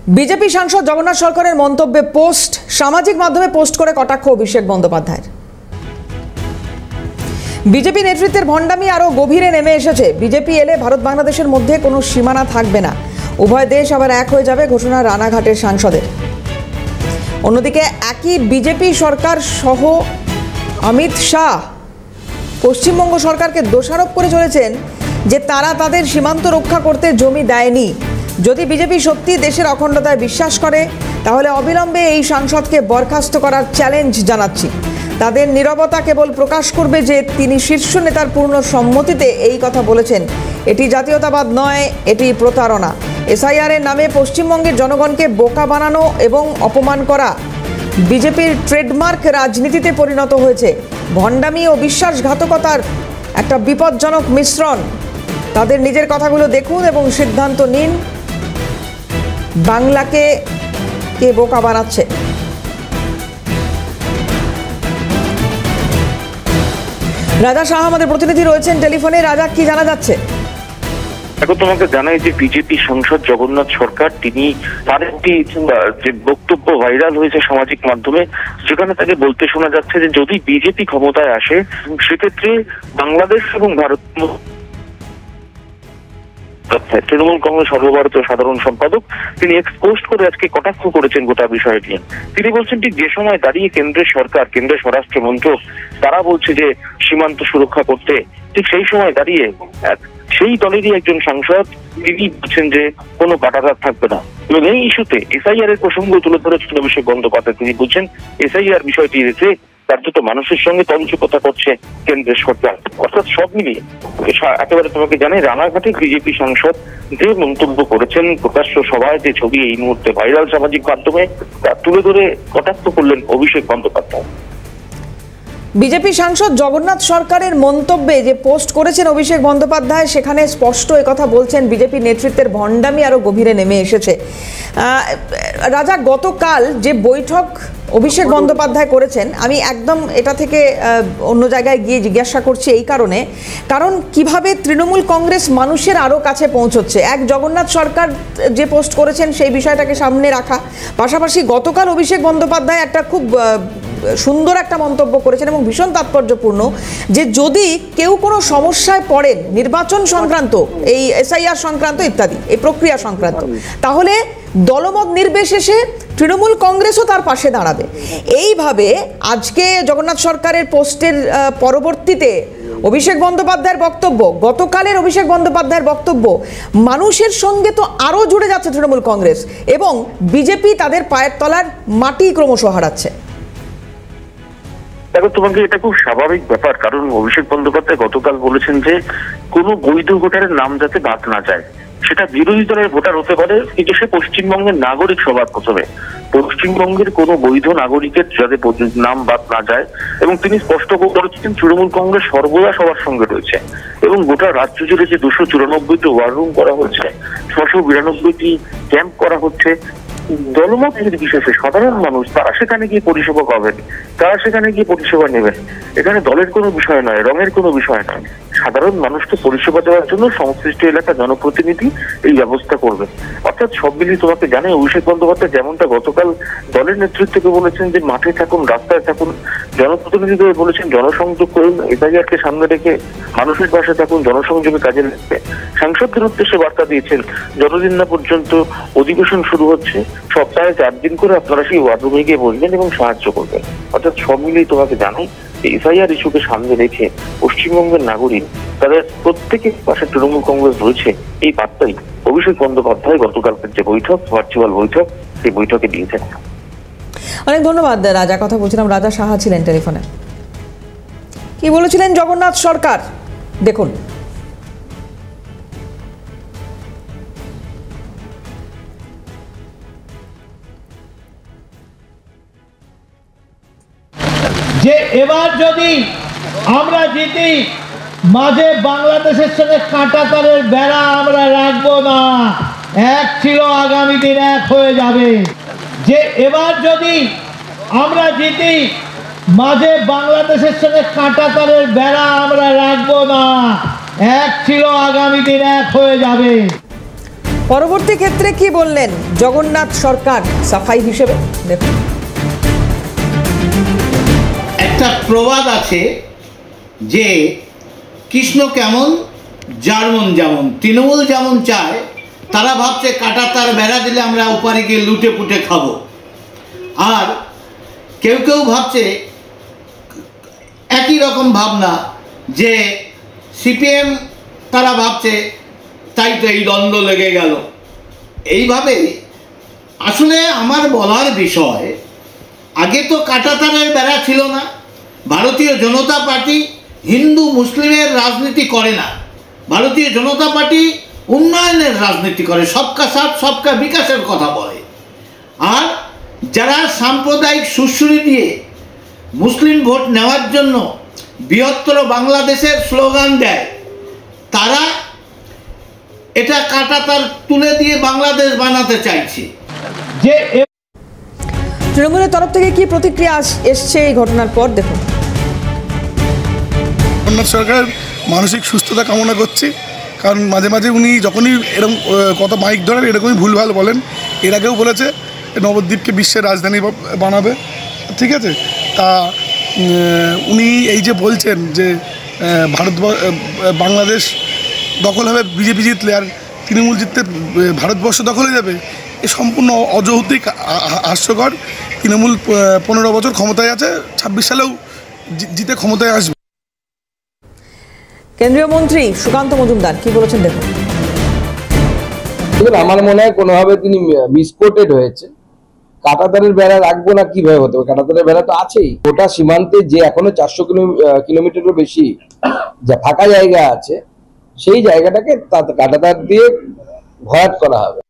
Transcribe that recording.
BJP সাংসদ জগন্নাথ সরকারের মন্তব্যে পোস্ট সামাজিক মাধ্যমে পোস্ট করে কটাক্ষ অভিষেক বন্দ্যোপাধ্যায়ের। বিজেপি নেতৃত্বের ভণ্ডামি আরও গভীরে নেমে এসেছে। বিজেপি এলে ভারত বাংলাদেশের মধ্যে কোনো সীমানা থাকবে না, উভয় দেশ আবার এক হয়ে যাবে, ঘোষণা রানাঘাটের সাংসদের। অন্যদিকে একই বিজেপি সরকার সহ অমিত শাহ পশ্চিমবঙ্গ সরকারকে দোষারোপ করে চলেছেন যে তারা তাদের সীমান্ত রক্ষা করতে জমি দেয়নি। যদি বিজেপি সত্যি দেশের অখণ্ডতায় বিশ্বাস করে তাহলে অবিলম্বে এই সাংসদকে বরখাস্ত করার চ্যালেঞ্জ জানাচ্ছি। তাদের নীরবতা কেবল প্রকাশ করবে যে তিনি শীর্ষ নেতার পূর্ণ সম্মতিতে এই কথা বলেছেন। এটি জাতীয়তাবাদ নয়, এটি প্রতারণা। এসআইআর এর নামে পশ্চিমবঙ্গের জনগণকে বোকা বানানো এবং অপমান করা বিজেপির ট্রেডমার্ক রাজনীতিতে পরিণত হয়েছে। ভণ্ডামি ও বিশ্বাসঘাতকতার একটা বিপজ্জনক মিশ্রণ। তাদের নিজের কথাগুলো দেখুন এবং সিদ্ধান্ত নিন বাংলাকে কে বোকা বানাচ্ছে। রাজা শাহ আমাদের প্রতিনিধি রয়েছেন টেলিফোনে। রাজা, কি জানা যাচ্ছে? এখন তোমাকে জানাই যে বিজেপি সাংসদ জগন্নাথ সরকার তিনি তার একটি যে বক্তব্য ভাইরাল হয়েছে সামাজিক মাধ্যমে, যেখানে তাকে বলতে শোনা যাচ্ছে যে যদি বিজেপি ক্ষমতায় আসে সেক্ষেত্রে বাংলাদেশ এবং ভারত। তৃণমূল কংগ্রেস সর্বভারতীয় সাধারণ সম্পাদক তিনি এক্সপোস্ট করে আজকে কটাক্ষ করেছেন গোটা বিষয়টি। তিনি বলছেন ঠিক যে সময় দাঁড়িয়ে কেন্দ্রের সরকার, কেন্দ্রের স্বরাষ্ট্র মন্ত্রক তারা বলছে যে সীমান্ত সুরক্ষা করতে, ঠিক সেই সময় দাঁড়িয়ে সেই দলেরই একজন সাংসদ তিনি বলছেন যে কোনো কাটাঘাত থাকবে না। এবং এই ইস্যুতে এসআইআর এর প্রসঙ্গ তুলে ধরেছেন অভিষেক বন্দ্যোপাধ্যায়। তিনি বলছেন এসআইআর বিষয়টি রেখে কার্যত মানুষের সঙ্গে তঞ্চকতা করছে কেন্দ্রের সরকার। অর্থাৎ সব মিলিয়ে একেবারে তোমাকে জানাই রানাঘাটে বিজেপি সাংসদ যে মন্তব্য করেছেন প্রকাশ্য সভায়, যে ছবি এই মুহূর্তে ভাইরাল সামাজিক মাধ্যমে, তা তুলে ধরে কটাক্ষ করলেন অভিষেক বন্দ্যোপাধ্যায়। বিজেপি সাংসদ জগন্নাথ সরকারের মন্তব্যে যে পোস্ট করেছেন অভিষেক বন্দ্যোপাধ্যায়, সেখানে স্পষ্ট একথা বলছেন বিজেপি নেতৃত্বের ভণ্ডামি আরও গভীরে নেমে এসেছে। রাজা, গতকাল যে বৈঠক অভিষেক বন্দ্যোপাধ্যায় করেছেন, আমি একদম এটা থেকে অন্য জায়গায় গিয়ে জিজ্ঞাসা করছি এই কারণ কিভাবে তৃণমূল কংগ্রেস মানুষের আরও কাছে পৌঁছচ্ছে। এক জগন্নাথ সরকার যে পোস্ট করেছেন সেই বিষয়টাকে সামনে রাখা, পাশাপাশি গতকাল অভিষেক বন্দ্যোপাধ্যায় একটা খুব সুন্দর একটা মন্তব্য করেছেন এবং ভীষণ তাৎপর্যপূর্ণ, যে যদি কেউ কোনো সমস্যায় পড়েন নির্বাচন সংক্রান্ত, এই এসআইআর সংক্রান্ত ইত্যাদি এই প্রক্রিয়া সংক্রান্ত, তাহলে দলমত নির্বিশেষে তৃণমূল কংগ্রেসও তার পাশে দাঁড়াবে। এইভাবে আজকে জগন্নাথ সরকারের পোস্টের পরবর্তীতে অভিষেক বন্দ্যোপাধ্যায়ের বক্তব্য, গতকালের অভিষেক বন্দ্যোপাধ্যায়ের বক্তব্য, মানুষের সঙ্গে তো আরও জুড়ে যাচ্ছে তৃণমূল কংগ্রেস এবং বিজেপি তাদের পায়ের তলার মাটি ক্রমশ হারাচ্ছে। দেখো, তোমাকে এটা খুব স্বাভাবিক ব্যাপার, কারণ অভিষেক বন্দ্যোপাধ্যায় গতকাল বলেছেন যে কোনো বৈধ ভোটারের নাম যাতে বাদ না যায়। সেটা বিরোধী দলের ভোটার হতে পারে, কিন্তু সে পশ্চিমবঙ্গের নাগরিক সবার প্রথমে। পশ্চিমবঙ্গের কোনো বৈধ নাগরিকের যাতে নাম বাদ না যায়, এবং তিনি স্পষ্ট করেছেন তৃণমূল কংগ্রেস সর্বদা সবার সঙ্গে রয়েছে। এবং গোটা রাজ্য জুড়ে যে 294টি ওয়ার রুম করা হচ্ছে, 692টি ক্যাম্প করা হচ্ছে, দলমত নির্বিশেষে সাধারণ মানুষ তারা সেখানে গিয়ে পরিষেবা পাবেন, তারা সেখানে গিয়ে পরিষেবা নেবেন। এখানে দলের কোনো বিষয় নয়, রঙের কোনো বিষয় নয়। সাধারণ মানুষকে পরিষেবা দেওয়ার জন্য সংশ্লিষ্ট এলাকার জনপ্রতিনিধি এই ব্যবস্থা করবে। অর্থাৎ সব মিলিয়ে তোমাকে জানাই অভিষেক বন্দ্যোপাধ্যায় যেমনটা গতকাল দলের নেতৃত্বকে বলেছেন যে মাঠে থাকুন, রাস্তায় থাকুন, জনপ্রতিনিধিদের বলেছেন জনসংযোগ করুন, এসআইআরকে সামনে রেখে মানুষের পাশে থাকুন, জনসংযোগে কাজে লাগবে। সাংসদদের উদ্দেশ্যে বার্তা দিয়েছেন যতদিন না পর্যন্ত অধিবেশন শুরু হচ্ছে সপ্তাহে 4 দিন করে আপনারা সেই ওয়ার্ড রুমে গিয়ে বসবেন এবং সাহায্য করবেন। অর্থাৎ সব মিলিয়ে তোমাকে জানাই এসআইআর ইস্যুকে সামনে রেখে পশ্চিমবঙ্গের নাগরিক তাদের প্রত্যেকের পাশে তৃণমূল কংগ্রেস রয়েছে, এই বার্তাই অভিষেক বন্দ্যোপাধ্যায় গতকালকের যে বৈঠক, ভার্চুয়াল বৈঠক, সেই বৈঠকে দিয়েছেন। অনেক ধন্যবাদ রাজা। কথা বলছিলাম, রাজা সাহা ছিলেন টেলিফোনে। কি বলেছিলেন জগন্নাথ সরকার দেখুন। যে এবার যদি আমরা জিতি মাঝে বাংলাদেশের সঙ্গে কাঁটাতারের বেড়া আমরা রাখবো না, এক ছিল আগামী দিন এক হয়ে যাবে। যে এবার যদি আমরা জিতি মাঝে বাংলাদেশের সঙ্গে কাঁটাতারের বেড়া আমরা রাখবো না, এক ছিল আগামী দিন এক হয়ে যাবে। পরবর্তী ক্ষেত্রে কি বললেন জগন্নাথ সরকার সাফাই হিসেবে দেখুন। একটা প্রবাদ আছে যে কৃষ্ণ কেমন জার্মন যেমন, তৃণমূল যেমন চায় তারা ভাবছে কাটা তার বেড়া দিলে আমরা ওপারে গিয়ে লুটে পুটে খাবো, আর কেউ কেউ ভাবছে একই রকম ভাবনা যে সিপিএম তারা ভাবছে, তাই তো এই দ্বন্দ্ব লেগে গেল। এইভাবে আসলে আমার বলার বিষয়, আগে তো কাঁটাতারের বেড়া ছিল না। ভারতীয় জনতা পার্টি হিন্দু মুসলিমের রাজনীতি করে না, ভারতীয় জনতা পার্টি উন্নয়নের রাজনীতি করে, সবকা সাথ সবকা বিকাশের কথা বলে। আর যারা সাম্প্রদায়িক সুরসুরি দিয়ে মুসলিম ভোট নেওয়ার জন্য বৃহত্তর বাংলাদেশের স্লোগান দেয়, তারা এটা কাঁটাতার তুলে দিয়ে বাংলাদেশ বানাতে চাইছে। যে তৃণমূলের তরফ থেকে কি প্রতিক্রিয়া এসছে এই ঘটনার পর দেখুন। জগন্নাথ সরকার মানসিক সুস্থতা কামনা করছি, কারণ মাঝে মাঝে উনি যখনই এরকম কথা মাইক ধরেন এরকমই ভুলভাল বলেন। এর আগেও বলেছে নবদ্বীপকে বিশ্বের রাজধানী বানাবে, ঠিক আছে। তা উনি এই যে বলছেন যে বাংলাদেশ দখল হবে বিজেপি জিতলে, আর তৃণমূল জিততে ভারতবর্ষ দখল হয়ে যাবে, এ সম্পূর্ণ অযৌক্তিক, হাস্যকর। তৃণমূল 15 বছর ক্ষমতায় আছে, 26 সালেও জিতে ক্ষমতায় আসবে। কেন্দ্রীয় মন্ত্রী সুকান্ত মজুমদার কি বলেছেন দেখুন। আমার মনে হয় কোনোভাবে তিনি মিসকোটেড হয়েছে। কাঁটাতারের বেড়া রাখবো না কিভাবে হতে হবে, কাঁটাতারের বেড়া তো আছেই। গোটা সীমান্তে যে এখনো 400 কিলোমিটারেরও বেশি যা ফাঁকা জায়গা আছে, সেই জায়গাটাকে কাঁটাতার দিয়ে ভরাট করা হবে।